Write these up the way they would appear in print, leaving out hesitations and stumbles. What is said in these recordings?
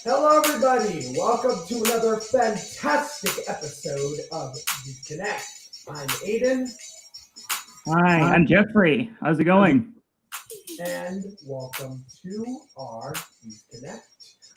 Hello, everybody. Welcome to another fantastic episode of Youth Connect. I'm Aiden. Hi, I'm Jeffrey. How's it going? And welcome to our Youth Connect.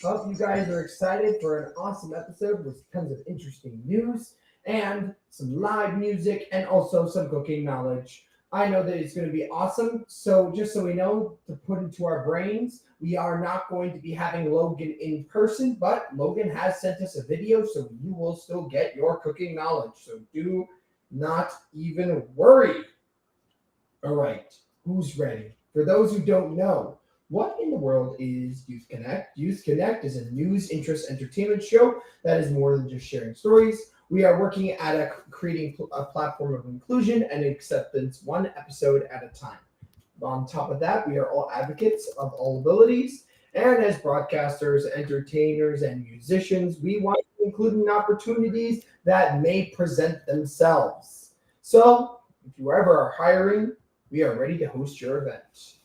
Hope you guys are excited for an awesome episode with tons of interesting news and some live music and also some cooking knowledge. I know that it's going to be awesome. So just so we know, to put into our brains, we are not going to be having Logan in person, but Logan has sent us a video, so you will still get your cooking knowledge. So do not even worry. All right, who's ready? For those who don't know, what in the world is Youth Connect? Youth Connect is a news, interest, entertainment show that is more than just sharing stories. We are working at creating a platform of inclusion and acceptance, one episode at a time. On top of that, we are all advocates of all abilities. And as broadcasters, entertainers, and musicians, we want to include in opportunities that may present themselves. So, if you ever are hiring, we are ready to host your event.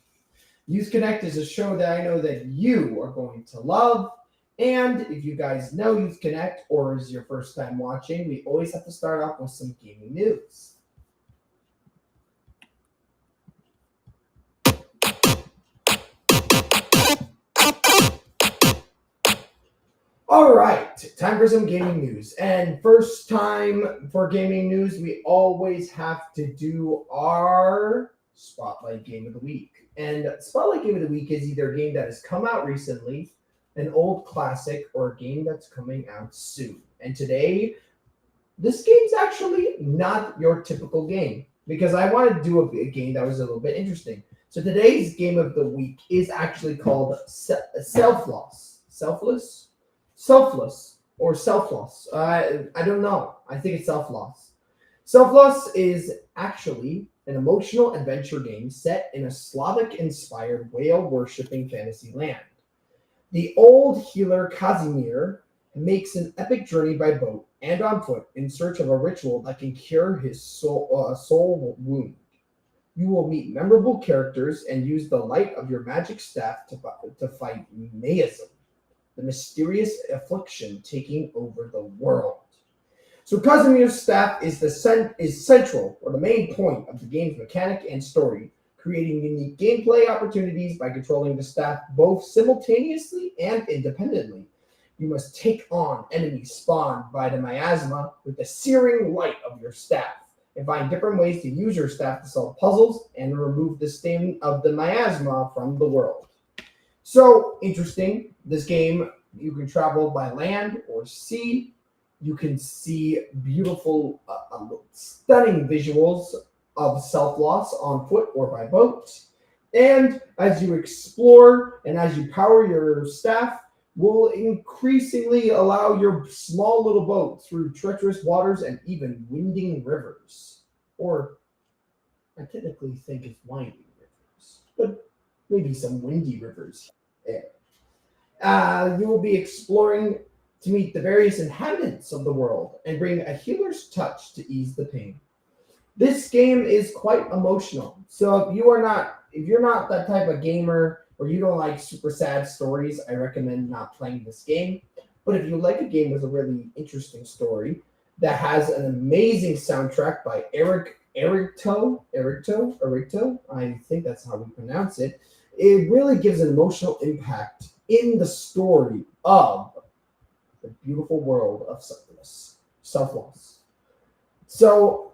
Youth Connect is a show that I know that you are going to love. And if you guys know Youth Connect or is your first time watching, we always have to start off with some gaming news. All right, time for some gaming news. And first time for gaming news, we always have to do our Spotlight Game of the Week. And Spotlight Game of the Week is either a game that has come out recently, an old classic, or a game that's coming out soon. And today, this game's actually not your typical game because I wanted to do a game that was a little bit interesting. So today's game of the week is actually called Self-Loss. Selfless or self-loss. I don't know. I think it's self-loss. Self-loss is actually an emotional adventure game set in a Slavic-inspired whale-worshipping fantasy land. The old healer Casimir makes an epic journey by boat and on foot in search of a ritual that can cure his soul wound. You will meet memorable characters and use the light of your magic staff to fight Mayism, the mysterious affliction taking over the world. So Casimir's staff is central, or the main point of the game's mechanic and story, creating unique gameplay opportunities by controlling the staff both simultaneously and independently. You must take on enemies spawned by the miasma with the searing light of your staff, and find different ways to use your staff to solve puzzles and remove the stain of the miasma from the world. So interesting, this game, you can travel by land or sea. You can see beautiful, stunning visuals of self-loss on foot or by boat. And as you explore and as you power your staff, will increasingly allow your small little boat through treacherous waters and even winding rivers. Or I technically think it's winding rivers, but maybe some windy rivers there. You will be exploring to meet the various inhabitants of the world and bring a healer's touch to ease the pain. This game is quite emotional. So if you're not that type of gamer or you don't like super sad stories, I recommend not playing this game. But if you like a game with a really interesting story that has an amazing soundtrack by Ericto, I think that's how we pronounce it. It really gives an emotional impact in the story of the beautiful world of self-loss. So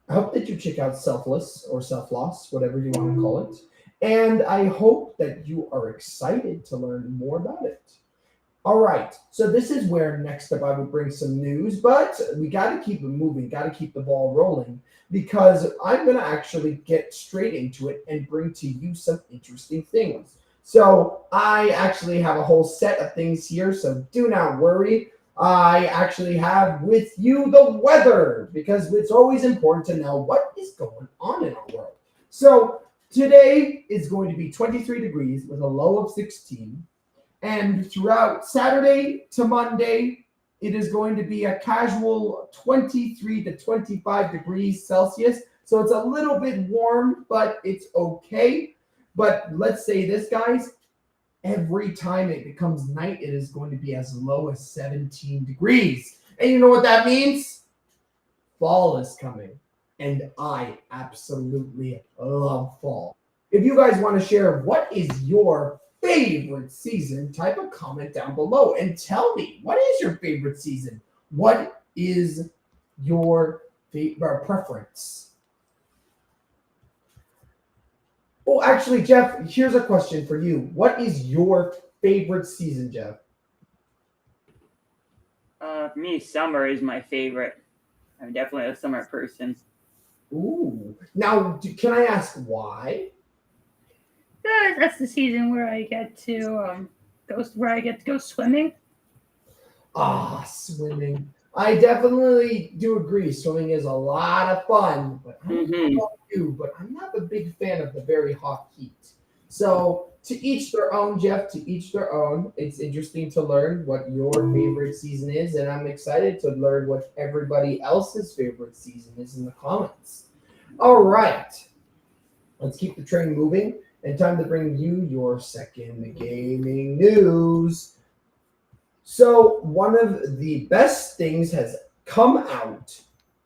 I hope that you check out Selfless or Self-Loss, whatever you want to call it. And I hope that you are excited to learn more about it. All right, so this is where next up I would bring some news, but we got to keep it moving, got to keep the ball rolling, because I'm going to actually get straight into it and bring to you some interesting things. So I actually have a whole set of things here, so do not worry. I actually have with you the weather, because it's always important to know what is going on in our world. So today is going to be 23 degrees with a low of 16. And throughout Saturday to Monday, it is going to be a casual 23 to 25 degrees Celsius. So it's a little bit warm, but it's okay. But let's say this, guys, every time it becomes night, it is going to be as low as 17 degrees. And you know what that means? Fall is coming. And I absolutely love fall. If you guys want to share what is your favorite season, type a comment down below and tell me, what is your favorite season? What is your preference? Oh, actually, Jeff, here's a question for you. What is your favorite season, Jeff? For me, summer is my favorite. I'm definitely a summer person. Ooh. Now, can I ask why? That's the season where I get to go swimming. Ah, swimming. I definitely do agree. Swimming is a lot of fun, but I don't know about you, but I'm not a big fan of the very hot heat. So to each their own, Jeff, to each their own. It's interesting to learn what your favorite season is, and I'm excited to learn what everybody else's favorite season is in the comments. All right. Let's keep the train moving. And time to bring you your second gaming news. So one of the best things has come out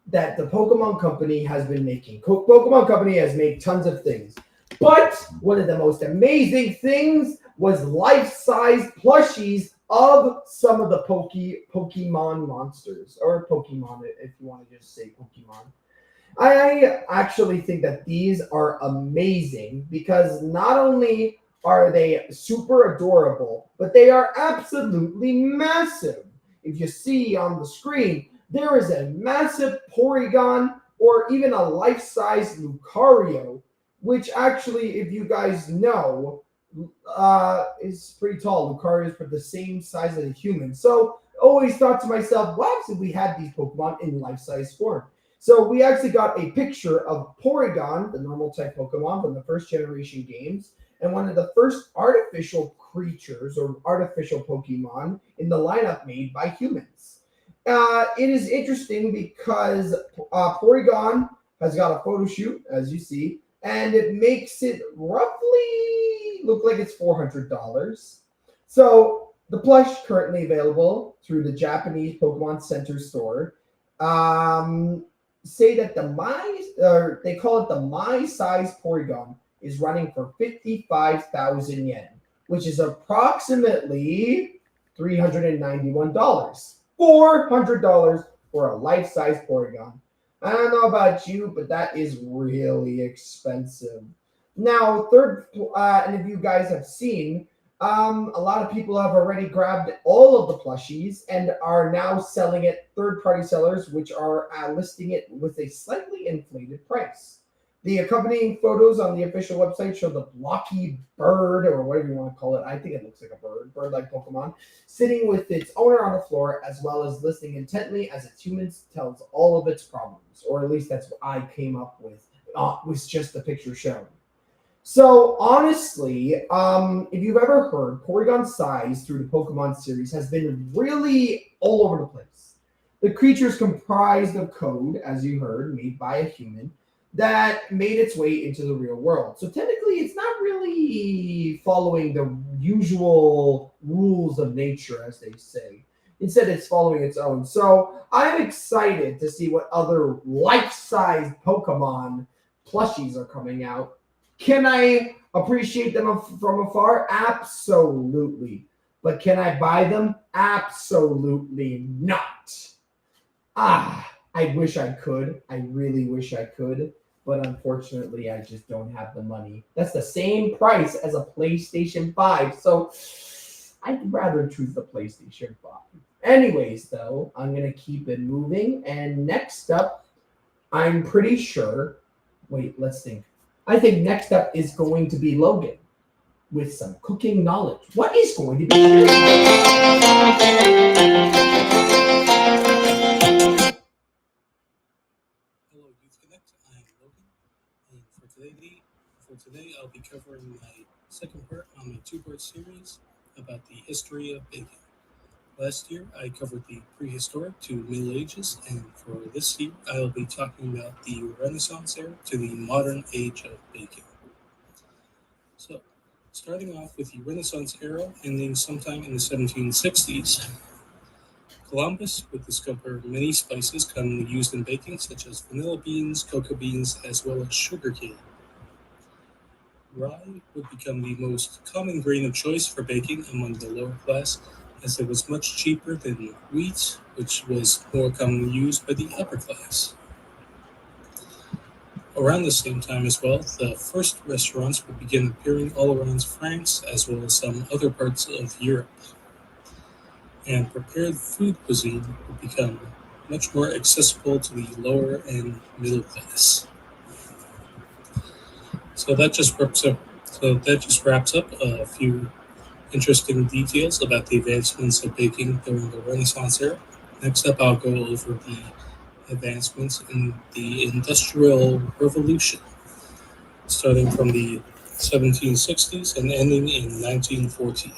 that the Pokemon Company has been making. Pokemon Company has made tons of things. But one of the most amazing things was life-size plushies of some of the Pokemon monsters. Or Pokemon, if you want to just say Pokemon. I actually think that these are amazing because not only are they super adorable, but they are absolutely massive. If you see on the screen, there is a massive Porygon or even a life-size Lucario, which actually, if you guys know, is pretty tall. Lucario is for the same size as a human. So always thought to myself, what if we had these Pokemon in life-size form? So we actually got a picture of Porygon, the normal type Pokemon from the first generation games, and one of the first artificial creatures or artificial Pokemon in the lineup made by humans. It is interesting because Porygon has got a photo shoot, as you see, and it makes it roughly look like it's $400. So the plush currently available through the Japanese Pokemon Center store. Say that they call it the My Size Porygon is running for 55,000 yen, which is approximately $391. $400 for a life-size Porygon. I don't know about you, but that is really expensive. Now, and if you guys have seen, a lot of people have already grabbed all of the plushies and are now selling it, third-party sellers, which are listing it with a slightly inflated price. The accompanying photos on the official website show the blocky bird, or whatever you want to call it. I think it looks like a bird-like Pokemon, sitting with its owner on the floor, as well as listening intently as its humans tells all of its problems. Or at least that's what I came up with just the picture shown. So honestly, if you've ever heard, Porygon's size through the Pokemon series has been really all over the place. The creature is comprised of code, as you heard, made by a human, that made its way into the real world. So technically, it's not really following the usual rules of nature, as they say. Instead, it's following its own. So I'm excited to see what other life-size Pokemon plushies are coming out. Can I appreciate them from afar? Absolutely. But can I buy them? Absolutely not. I wish I could. I really wish I could. But unfortunately, I just don't have the money. That's the same price as a PlayStation 5. So I'd rather choose the PlayStation 5. Anyways, though, I'm going to keep it moving. And next up, I'm pretty sure. Wait, let's think. I think next up is going to be Logan with some cooking knowledge. What is going to be? Hello, Youth Connect. I'm Logan, and for today, I'll be covering my second part on my two-part series about the history of baking. Last year, I covered the prehistoric to Middle Ages, and for this year, I'll be talking about the Renaissance era to the modern age of baking. So, starting off with the Renaissance era, ending sometime in the 1760s. Columbus would discover many spices commonly used in baking, such as vanilla beans, cocoa beans, as well as sugarcane. Rye would become the most common grain of choice for baking among the lower class, as it was much cheaper than wheat, which was more commonly used by the upper class. Around the same time as well, the first restaurants would begin appearing all around France as well as some other parts of Europe. And prepared food cuisine would become much more accessible to the lower and middle class. So that just wraps up a few interesting details about the advancements of baking during the Renaissance era. Next up, I'll go over the advancements in the Industrial Revolution, starting from the 1760s and ending in 1914.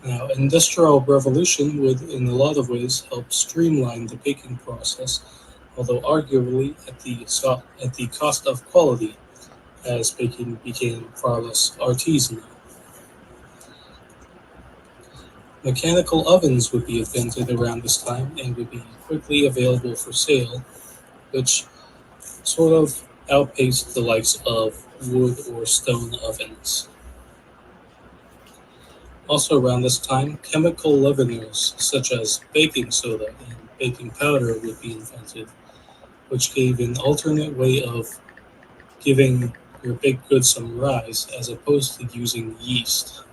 Now, Industrial Revolution would, in a lot of ways, help streamline the baking process, although arguably at the cost of quality, as baking became far less artisanal. Mechanical ovens would be invented around this time and would be quickly available for sale, which sort of outpaced the likes of wood or stone ovens. Also around this time, chemical leaveners such as baking soda and baking powder would be invented, which gave an alternate way of giving your baked goods some rise as opposed to using yeast.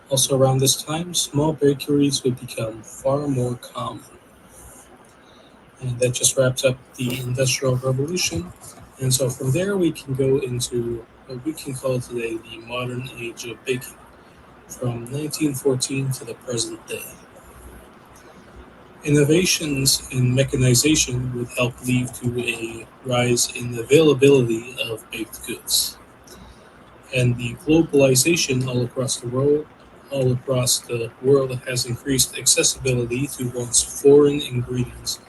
Also around this time, small bakeries would become far more common. And that just wraps up the Industrial Revolution. And so from there, we can go into what we can call today the modern age of baking, from 1914 to the present day. Innovations in mechanization would help lead to a rise in the availability of baked goods. And the globalization all across the world has increased accessibility to once foreign ingredients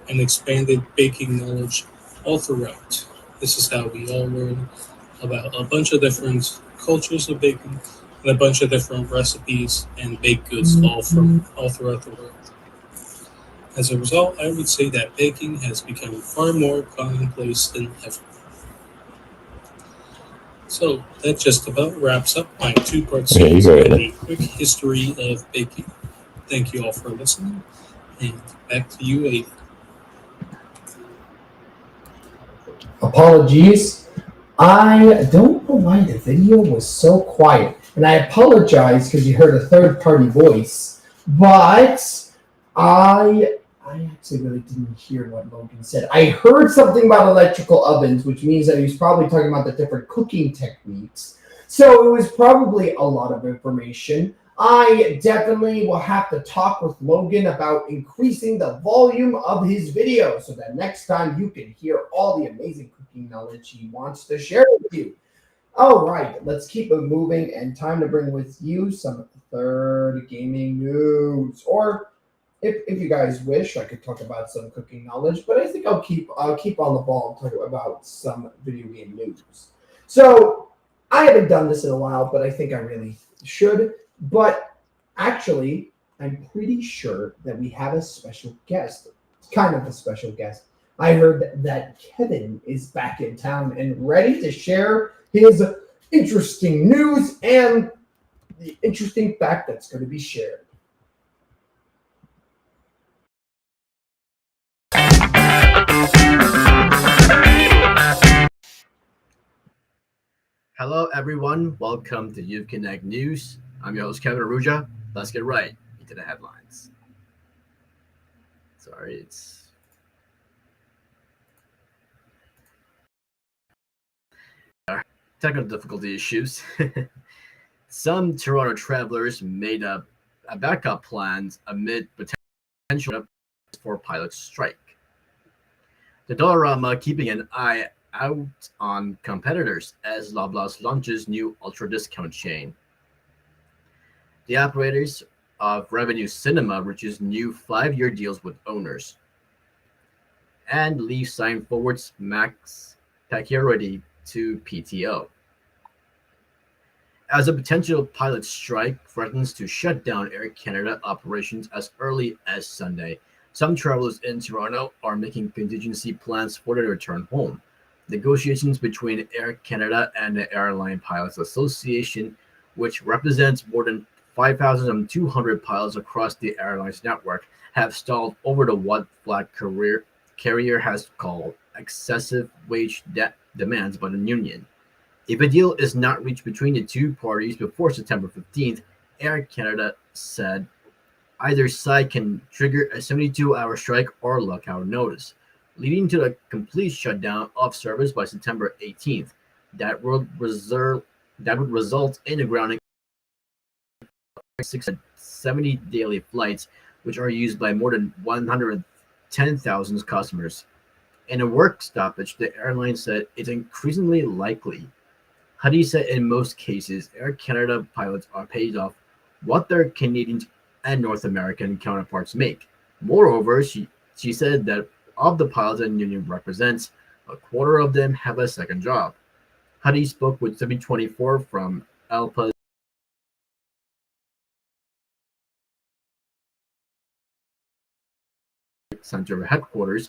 and expanded baking knowledge all throughout. This is how we all learn about a bunch of different cultures of baking and a bunch of different recipes and baked goods all throughout the world. As a result, I would say that baking has become far more commonplace than ever. So that just about wraps up my two-part series on the quick history of baking. Thank you all for listening, and back to you, Aiden. Apologies. I don't know why the video was so quiet, and I apologize because you heard a third-party voice, but I actually really didn't hear what Logan said. I heard something about electrical ovens, which means that he was probably talking about the different cooking techniques. So it was probably a lot of information. I definitely will have to talk with Logan about increasing the volume of his video so that next time you can hear all the amazing cooking knowledge he wants to share with you. All right, let's keep it moving, and time to bring with you some third gaming news. Or if you guys wish, I could talk about some cooking knowledge, but I think I'll keep on the ball and talk about some video game news. So I haven't done this in a while, but I think I really should. But actually, I'm pretty sure that we have a special guest. It's kind of a special guest. I heard that Kevin is back in town and ready to share his interesting news and the interesting fact that's going to be shared. Hello, everyone. Welcome to Youth Connect News. I'm your host, Kevin Aruja. Let's get right into the headlines. Sorry, it's... technical difficulty issues. Some Toronto travelers made a backup plans amid potential for pilot strike. The Dollarama keeping an eye out on competitors as Loblaws launches new ultra discount chain. The operators of Revenue Cinema reaches new 5-year deals with owners. And Lee signed forwards Max Pacioretty to PTO. as a potential pilot strike threatens to shut down Air Canada operations as early as Sunday. Some travelers in Toronto are making contingency plans for their return home. Negotiations between Air Canada and the Airline Pilots Association, which represents more than 5,200 pilots across the airline's network, have stalled over the what flag carrier has called excessive wage demands by the union. If a deal is not reached between the two parties before September 15th, Air Canada said either side can trigger a 72-hour strike or lockout notice, leading to a complete shutdown of service by September 18th. That would result in the grounding of 670 daily flights, which are used by more than 110,000 customers. In a work stoppage, the airline said it's increasingly likely. Huddy said in most cases, Air Canada pilots are paid off what their Canadian and North American counterparts make. Moreover, she said that of the pilots and union represents, a quarter of them have a second job. Huddy spoke with 724 from Alpa's Center headquarters.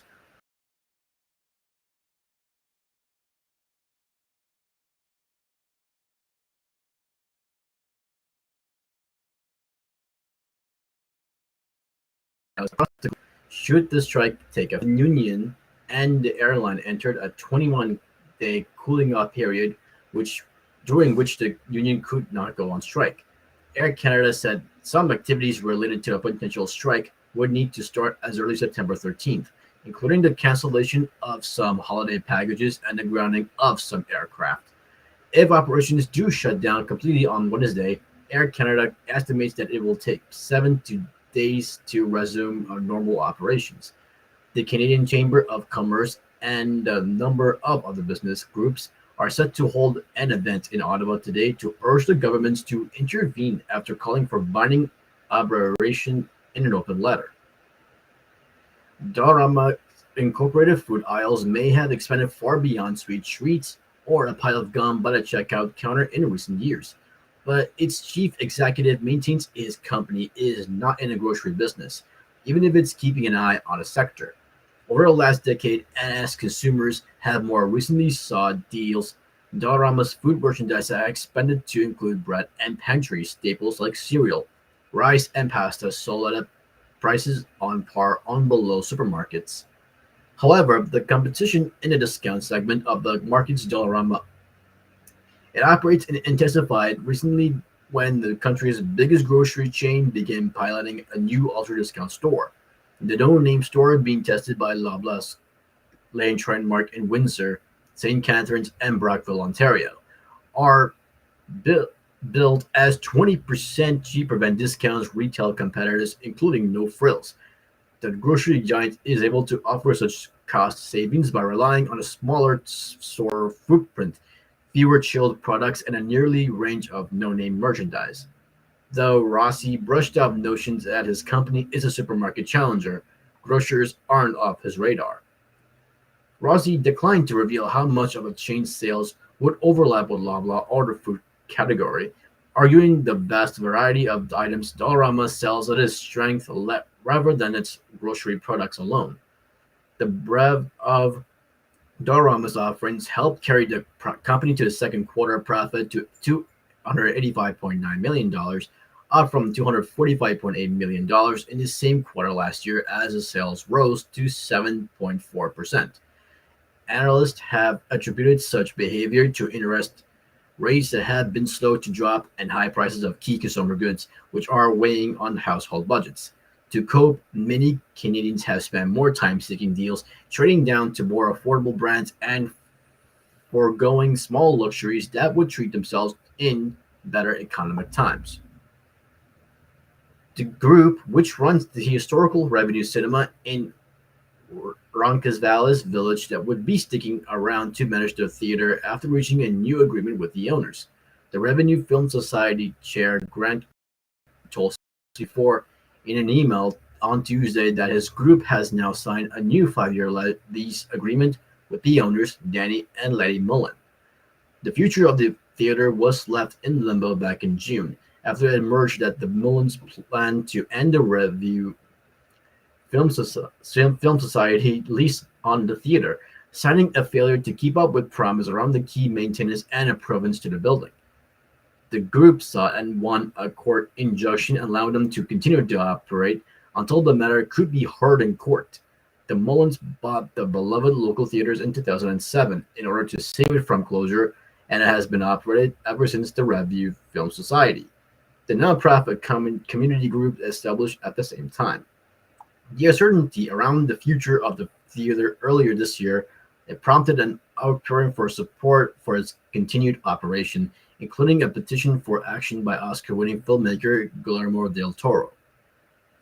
Should the strike take effect, the union and the airline entered a 21-day cooling-off period, during which the union could not go on strike. Air Canada said some activities related to a potential strike would need to start as early as September 13th, including the cancellation of some holiday packages and the grounding of some aircraft. If operations do shut down completely on Wednesday, Air Canada estimates that it will take 7 days to resume normal operations. The Canadian Chamber of Commerce and a number of other business groups are set to hold an event in Ottawa today to urge the governments to intervene after calling for binding arbitration in an open letter. Dollarama Incorporated food aisles may have expanded far beyond sweet treats or a pile of gum by the checkout counter in recent years, but its chief executive maintains his company is not in the grocery business, even if it's keeping an eye on the sector. Over the last decade, and as consumers have more recently sought deals, Dollarama's food merchandise has expanded to include bread and pantry staples like cereal, rice, and pasta sold at prices on par on below supermarkets. However, the competition in the discount segment of the market's Dollarama it operates and intensified recently when the country's biggest grocery chain began piloting a new ultra-discount store. The no-name store being tested by Loblaws Lane Trendmark in Windsor, St. Catharines, and Brockville, Ontario, are billed as 20% cheaper than discounts retail competitors, including No Frills. The grocery giant is able to offer such cost savings by relying on a smaller store footprint, fewer chilled products, and a nearly range of no-name merchandise. Though Rossi brushed off notions that his company is a supermarket challenger, grocers aren't off his radar. Rossi declined to reveal how much of a chain's sales would overlap with Loblaw or the food category, arguing the vast variety of items Dollarama sells at its strength rather than its grocery products alone. The breadth of Dollarama's offerings helped carry the company to the second quarter profit to $285.9 million, up from $245.8 million in the same quarter last year as the sales rose to 7.4%. Analysts have attributed such behavior to interest rates that have been slow to drop and high prices of key consumer goods, which are weighing on household budgets. To cope, many Canadians have spent more time seeking deals, trading down to more affordable brands, and foregoing small luxuries that would treat themselves in better economic times. The group, which runs the historical Revenue Cinema in Roncesvalles Village, that would be sticking around to manage the theater after reaching a new agreement with the owners. The Revenue Film Society chair Grant told C4 in an email on Tuesday that his group has now signed a new 5-year lease agreement with the owners, Danny and Letty Mullen. The future of the theater was left in limbo back in June after it emerged that the Mullins planned to end the Revue Film Society lease on the theater, citing a failure to keep up with promise around the key maintenance and improvements to the building. The group sought and won a court injunction allowing them to continue to operate until the matter could be heard in court. The Mullins bought the beloved local theaters in 2007 in order to save it from closure, and it has been operated ever since the Revue Film Society, the nonprofit community group established at the same time. The uncertainty around the future of the theater earlier this year, it prompted an outpouring for support for its continued operation, including a petition for action by Oscar-winning filmmaker Guillermo del Toro.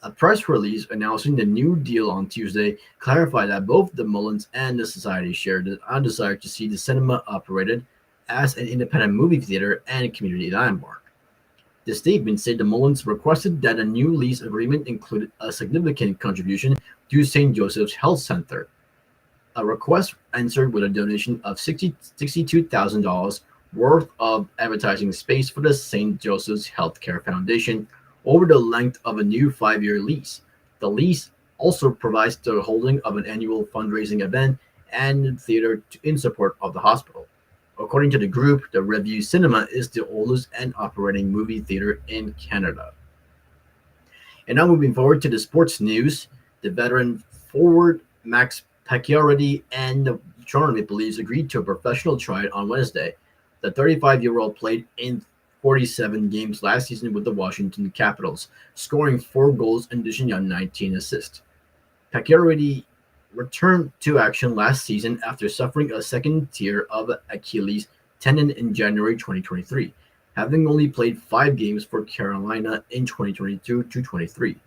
A press release announcing the new deal on Tuesday clarified that both the Mullins and the Society shared the desire to see the cinema operated as an independent movie theater and community landmark. The statement said the Mullins requested that a new lease agreement included a significant contribution to St. Joseph's Health Center. A request answered with a donation of $62,000 worth of advertising space for the St. Joseph's Healthcare Foundation over the length of a new 5-year lease. The lease also provides the holding of an annual fundraising event and theater in support of the hospital. According to the group, the Revue Cinema is the oldest and operating movie theater in Canada. And now moving forward to the sports news, the veteran forward Max Pacioretty and the Toronto Maple Leafs agreed to a professional tryout on Wednesday. The 35-year-old played in 47 games last season with the Washington Capitals, scoring 4 goals and dishing out 19 assists. Pacioretty returned to action last season after suffering a second tier of Achilles tendon in January 2023, having only played 5 games for Carolina in 2022-23.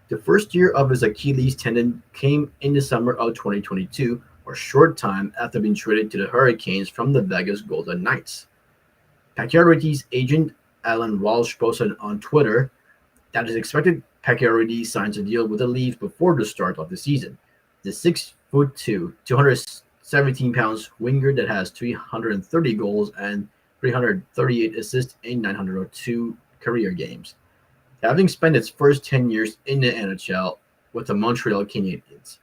The first year of his Achilles tendon came in the summer of 2022, a short time after being traded to the Hurricanes from the Vegas Golden Knights. Pacioretty's agent Alan Walsh posted on Twitter that it's expected Pacioretty signs a deal with the Leafs before the start of the season. The 6'2", 217-pound winger that has 330 goals and 338 assists in 902 career games, having spent its first 10 years in the NHL with the Montreal Canadiens.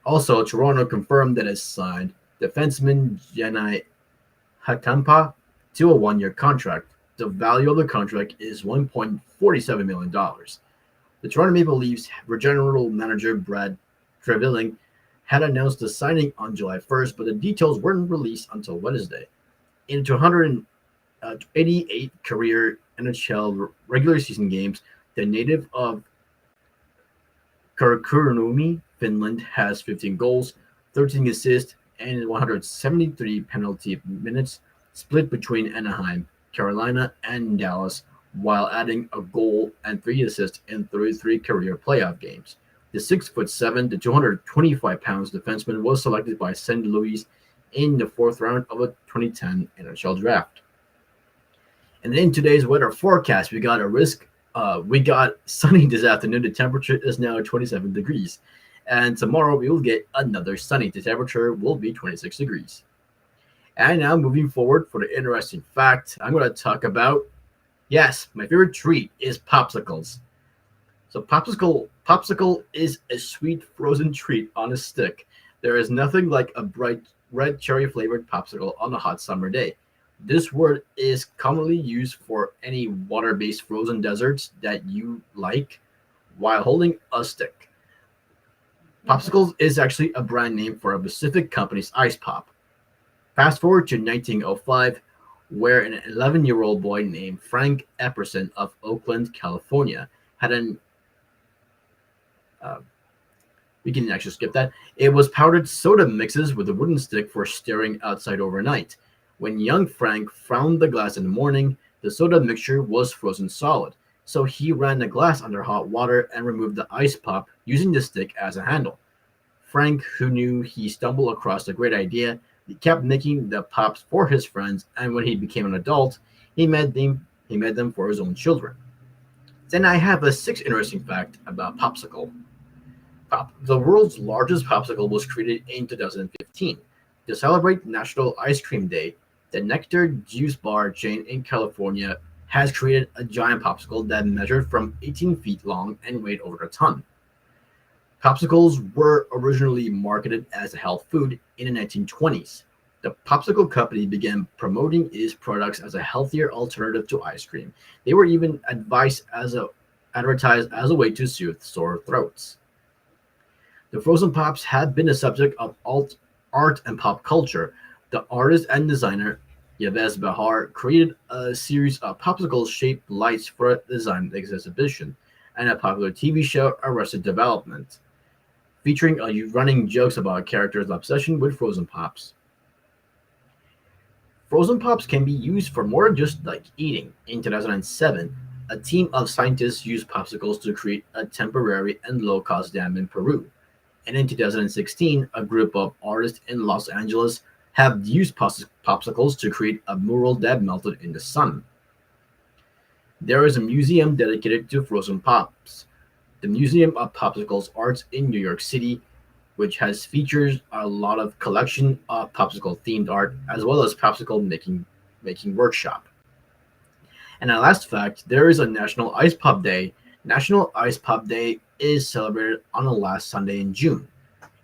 Also, Toronto confirmed that it signed defenseman Jani Hatampa to a 1-year contract. The value of the contract is $1.47 million. The Toronto Maple Leafs general manager Brad Trevilling had announced the signing on July 1st, but the details weren't released until Wednesday. In 288 career NHL regular season games, the native of Kurkurunumi, Finland, has 15 goals, 13 assists, and 173 penalty minutes, split between Anaheim, Carolina, and Dallas, while adding a goal and 3 assists in 33 career playoff games. The 6'7" to 225 pounds defenseman was selected by St. Louis in the 4th round of a 2010 NHL draft. And in today's weather forecast, we got sunny this afternoon. The temperature is now 27 degrees. And tomorrow we will get another sunny. The temperature will be 26 degrees. And now moving forward for the interesting fact, I'm going to talk about, yes, my favorite treat is popsicles. So popsicle is a sweet frozen treat on a stick. There is nothing like a bright red cherry flavored popsicle on a hot summer day. This word is commonly used for any water-based frozen desserts that you like while holding a stick. Popsicles is actually a brand name for a Pacific company's ice pop. Fast forward to 1905, where an 11-year-old boy named Frank Epperson of Oakland, California, had an we can actually skip that. It was powdered soda mixes with a wooden stick for stirring outside overnight. When young Frank found the glass in the morning, the soda mixture was frozen solid, so he ran the glass under hot water and removed the ice pop using the stick as a handle. Frank, who knew he stumbled across a great idea, he kept making the pops for his friends, and when he became an adult, he made them for his own children. Then I have a 6th interesting fact about popsicle. The world's largest popsicle was created in 2015 to celebrate National Ice Cream Day. The Nectar juice bar chain in California has created a giant popsicle that measured from 18 feet long and weighed over a ton. Popsicles were originally marketed as a health food in the 1920s. The popsicle company began promoting its products as a healthier alternative to ice cream. They were even advertised as a way to soothe sore throats. The frozen pops have been a subject of art and pop culture. The artist and designer Yves Behar created a series of popsicle-shaped lights for a design exhibition, and a popular TV show, Arrested Development, featuring running jokes about a character's obsession with frozen pops. Frozen pops can be used for more than just like eating. In 2007, a team of scientists used popsicles to create a temporary and low-cost dam in Peru. And in 2016, a group of artists in Los Angeles have used popsicles to create a mural that melted in the sun. There is a museum dedicated to frozen pops, the Museum of Popsicles Arts in New York City, which has features a lot of collection of popsicle themed art as well as popsicle making workshop. And a last fact, there is a National Ice Pop Day. National Ice Pop Day is celebrated on the last Sunday in June.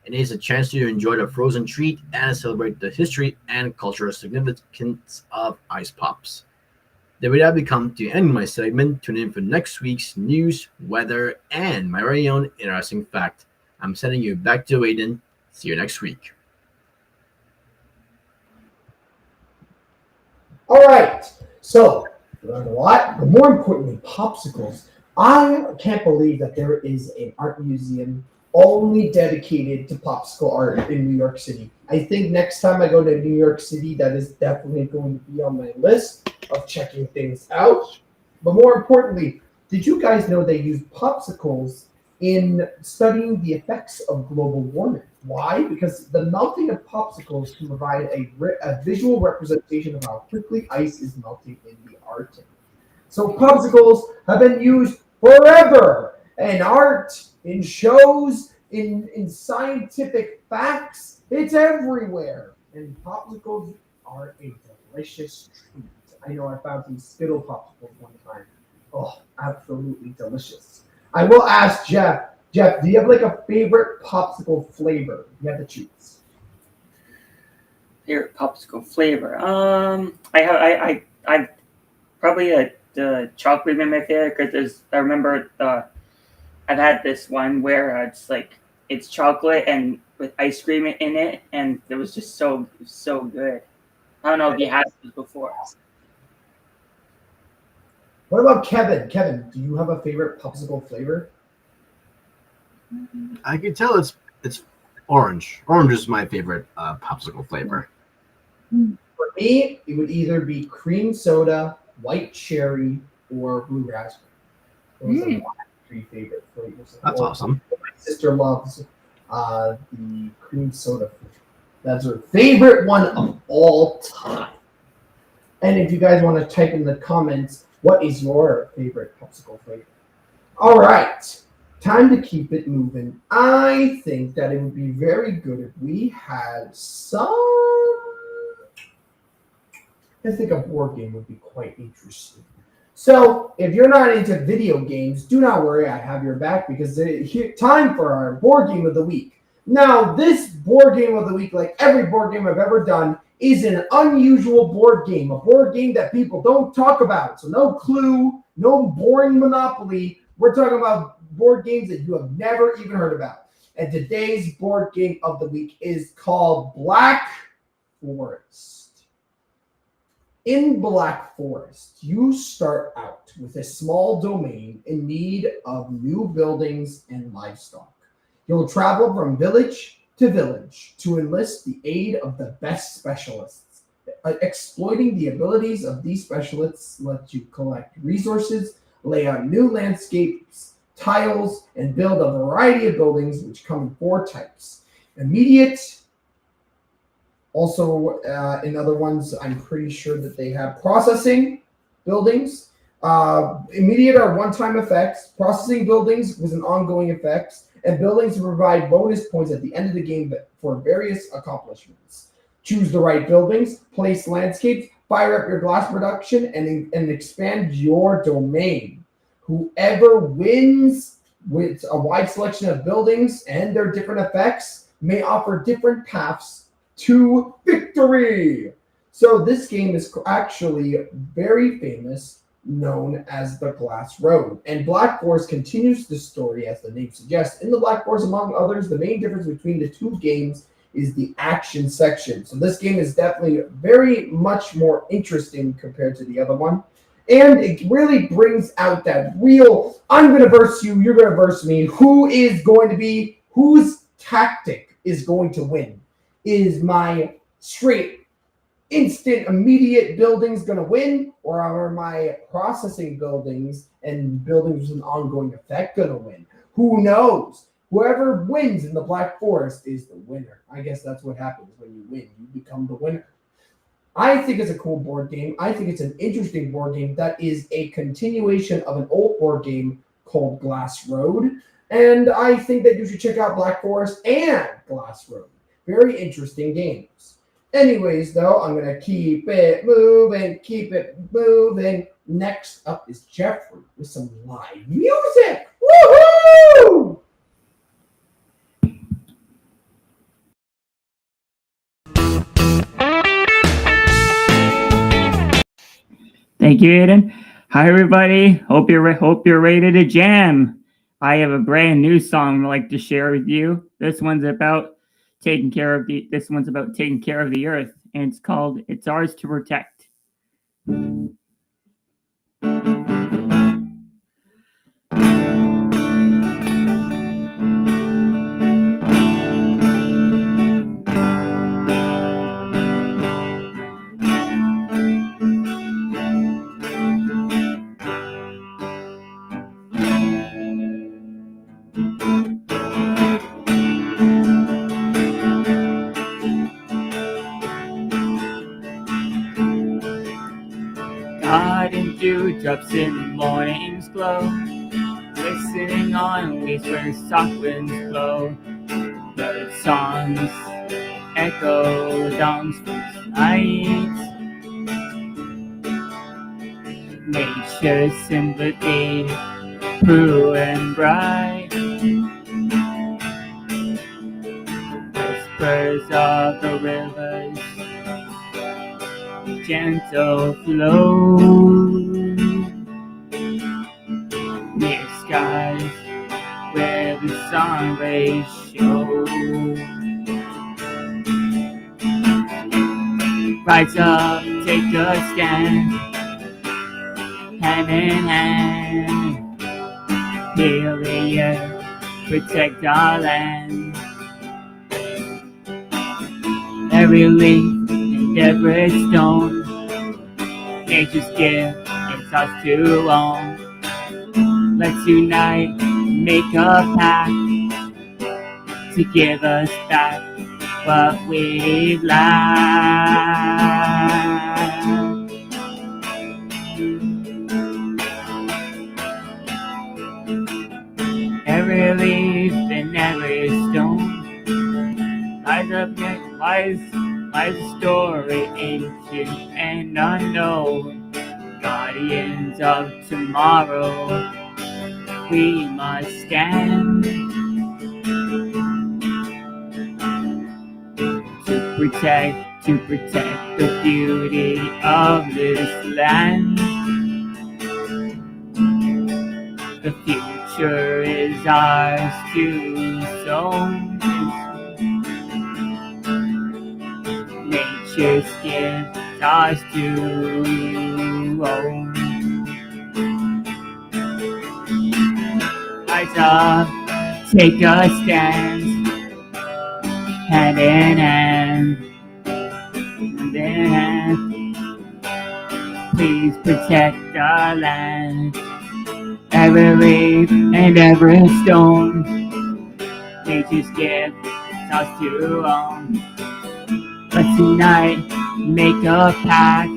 It is a chance to enjoy the frozen treat and celebrate the history and cultural significance of ice pops. Then we have become to end my segment. Tune in for next week's news, weather, and my very own interesting fact. I'm sending you back to Aiden. See you next week. All right. So, you learned a lot, but more importantly, popsicles. I can't believe that there is an art museum only dedicated to popsicle art in New York City. I think next time I go to New York City, that is definitely going to be on my list of checking things out. But more importantly, did you guys know they use popsicles in studying the effects of global warming? Why? Because the melting of popsicles can provide a visual representation of how quickly ice is melting in the Arctic. So popsicles have been used forever in art, in shows, in scientific facts. It's everywhere. And popsicles are a delicious treat. I know I found some Skittle popsicles one time. Oh, absolutely delicious. I will ask Jeff. Jeff, do you have like a favorite popsicle flavor? You have to choose. Favorite popsicle flavor. I probably the chocolate been my favorite because I remember I've had this one where it's chocolate and with ice cream in it, and it was just so good. I don't know if you had this before. What about Kevin? Kevin, do you have a favorite popsicle flavor? I can tell it's orange. Orange is my favorite popsicle flavor. For me, it would either be cream soda, white cherry, or blue raspberry. Those are my three favorite flavors. That's awesome. My sister loves the cream soda flavor. That's her favorite one of all time. And if you guys want to type in the comments, what is your favorite popsicle flavor? All right. Time to keep it moving. I think that it would be very good if we had some. I think a board game would be quite interesting. So, if you're not into video games, do not worry, I have your back because it's time for our board game of the week. Now, this board game of the week, like every board game I've ever done, is an unusual board game, a board game that people don't talk about. So, no Clue, no boring Monopoly. We're talking about board games that you have never even heard about. And today's board game of the week is called Black Forest. In Black Forest, you start out with a small domain in need of new buildings and livestock. You'll travel from village to village to enlist the aid of the best specialists. Exploiting the abilities of these specialists lets you collect resources, lay out new landscapes, tiles, and build a variety of buildings which come in 4 types. Immediate. Also, in other ones, I'm pretty sure that they have processing buildings. Immediate are one-time effects. Processing buildings with an ongoing effects. And buildings to provide bonus points at the end of the game for various accomplishments. Choose the right buildings, place landscapes, fire up your glass production, and expand your domain. Whoever wins with a wide selection of buildings and their different effects may offer different paths to victory. So this game is actually very famous, known as the Glass Road. And Black Forest continues the story as the name suggests. In the Black Forest, among others, the main difference between the two games is the action section. So this game is definitely very much more interesting compared to the other one. And it really brings out that real, I'm going to verse you, you're going to verse me. Whose tactic is going to win? Is my straight, instant, immediate buildings going to win? Or are my processing buildings and buildings with an ongoing effect going to win? Who knows? Whoever wins in the Black Forest is the winner. I guess that's what happens when you win. You become the winner. I think it's a cool board game. I think it's an interesting board game that is a continuation of an old board game called Glass Road. And I think that you should check out Black Forest and Glass Road. Very interesting games. Anyways, though, I'm going to keep it moving. Next up is Jeffrey with some live music. Woohoo! Thank you, Aiden. Hi, everybody. Hope you're ready to jam. I have a brand new song I'd like to share with you. This one's about taking care of the earth, and it's called "It's Ours to Protect." Garden dewdrops in the morning's glow, listening on leaves where soft winds blow. Bird songs echo down through night. Nature's sympathy, true and bright. Whispers of the rivers, gentle flow. Near skies where the sun rays show. Rise up, take a stand, hand in hand. Heal the earth, protect our land. Every leaf and every stone, nature's gift, it's ours to own. Let's unite, make a pact to give us back what we've lost. Every leaf and every stone lies up next, lies a story ancient and unknown. Guardians of tomorrow, we must stand to protect the beauty of this land. The future is ours to sow. Nature's gift is ours to own. Rise up, take a stand, hand in hand. Please protect our land. Every leaf and every stone, nature's gift is ours to own. Let's unite, make a pact,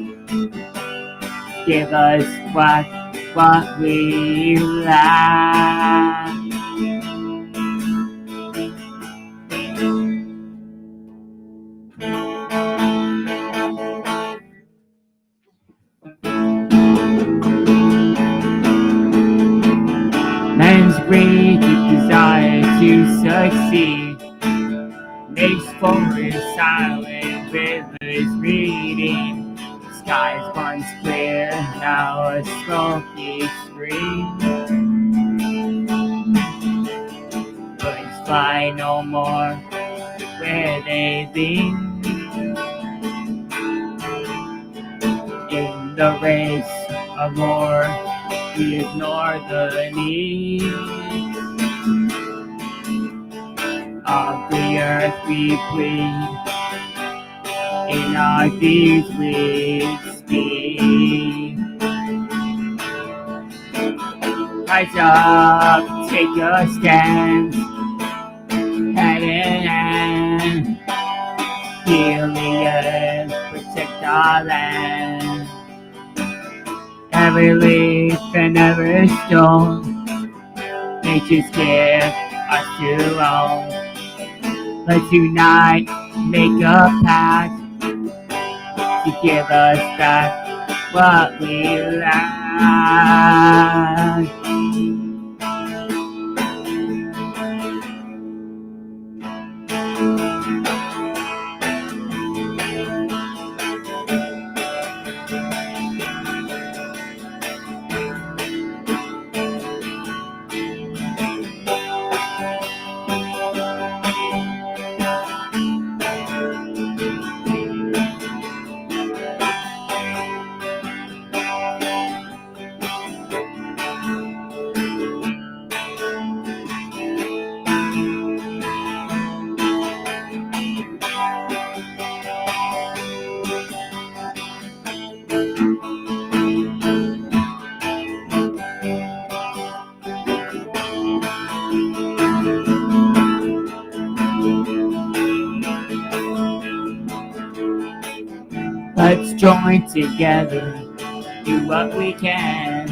give us what we lack. His great desire to succeed makes forest silent rivers reading. Skies once clear, now a smoky screen. Birds fly no more where they lean. In the race of war, we ignore the need of the earth we plead. In our deeds with speed. Rise up, take a stand, hand in hand. Heal the earth, protect our land. Every leaf and every stone, nature's gift, us to own. Let's unite, make a pact to give us back what we lack. Let's join together, do what we can,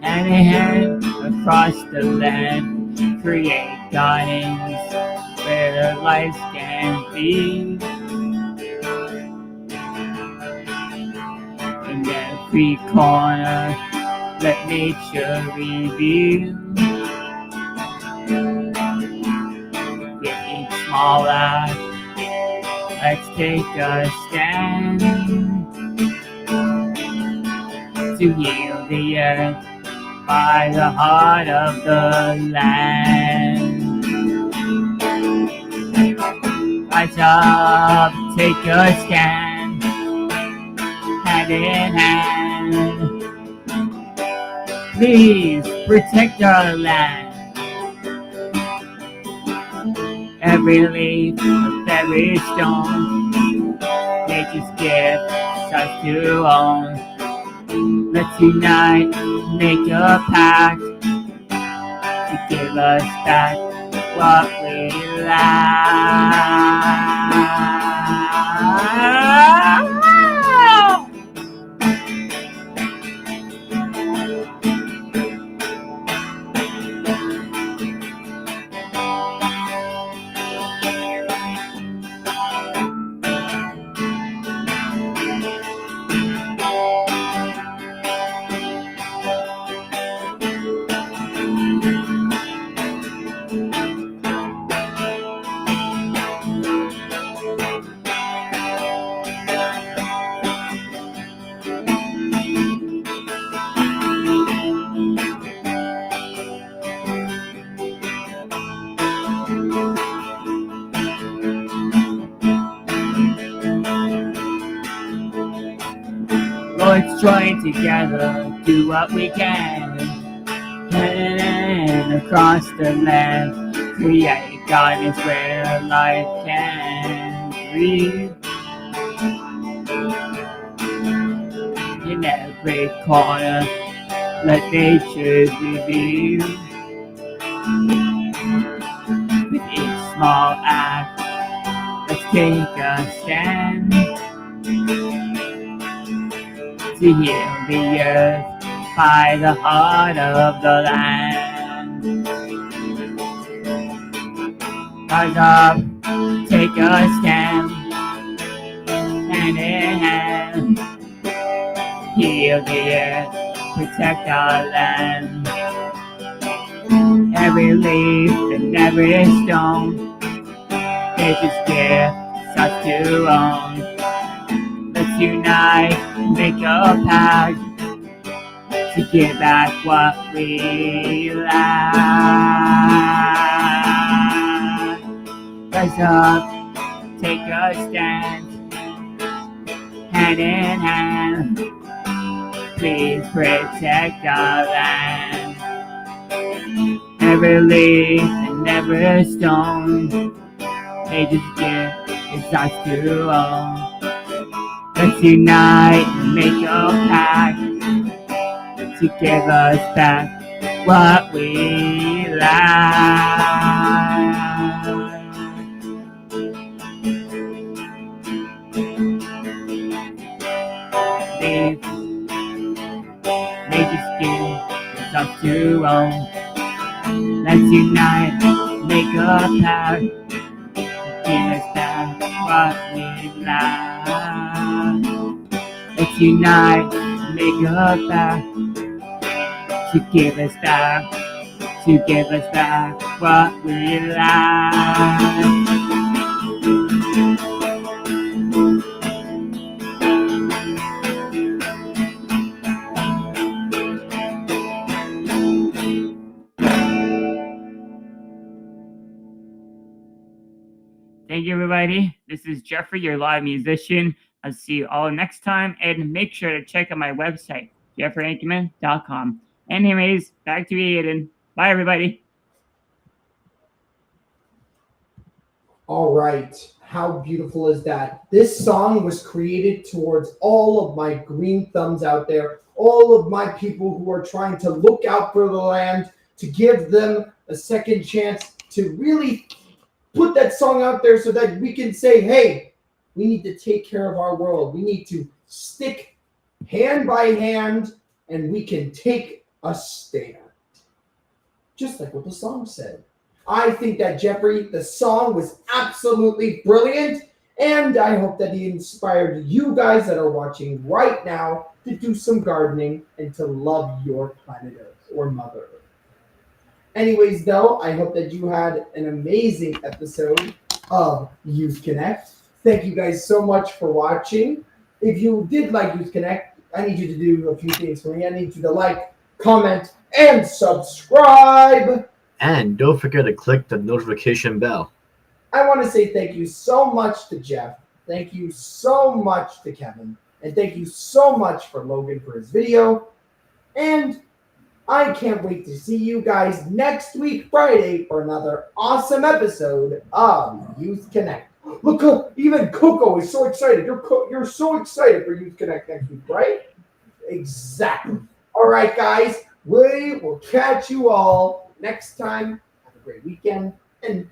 hand in hand across the land, create gardens where life can be. In every corner, let nature reveal. With each small act, let's take a stand to heal the earth by the heart of the land. Rise up, take a stand, hand in hand. Please protect our land. Every leaf, every stone, nature's gift, us to own. Let's unite, make a pact to give us back what we lack. Let's join together, do what we can, and across the land, create gardens where life can breathe. In every corner, let nature reveal. With each small act, let's take a stand to heal the earth by the heart of the land. Rise up, take a stand, hand in hand. Heal the earth, protect our land. every leaf and every stone. They just give us to own. Let's unite, make a pact to give back what we lack. Rise up, take a stand, hand in hand. Please protect our land. Every leaf and every stone, they just give it's ours to own. Let's unite and make a pact to give us back what we lack. They just give it's ours to own. Let's unite, make a pact, give us back what we lack. Let's unite, make a pact to give us back what we lack. Thank you, everybody. This is Jeffrey, your live musician. I'll see you all next time. And make sure to check out my website, jeffreyhankeman.com. Anyways, back to you, Aiden. Bye, everybody. All right. How beautiful is that? This song was created towards all of my green thumbs out there, all of my people who are trying to look out for the land, to give them a second chance to really put that song out there so that we can say, hey, we need to take care of our world. We need to stick hand by hand and we can take a stand. Just like what the song said. I think that Jeffrey, the song was absolutely brilliant, and I hope that he inspired you guys that are watching right now to do some gardening and to love your planet Earth or Mother Earth. Anyways, though, I hope that you had an amazing episode of Youth Connect. Thank you guys so much for watching. If you did like Youth Connect, I need you to do a few things for me. I need you to like, comment, and subscribe. And don't forget to click the notification bell. I want to say thank you so much to Jeff. Thank you so much to Kevin. And thank you so much for Logan for his video. And I can't wait to see you guys next week, Friday, for another awesome episode of Youth Connect. Look, even Coco is so excited. You're so excited for Youth Connect next week, right? Exactly. All right, guys. We will catch you all next time. Have a great weekend. And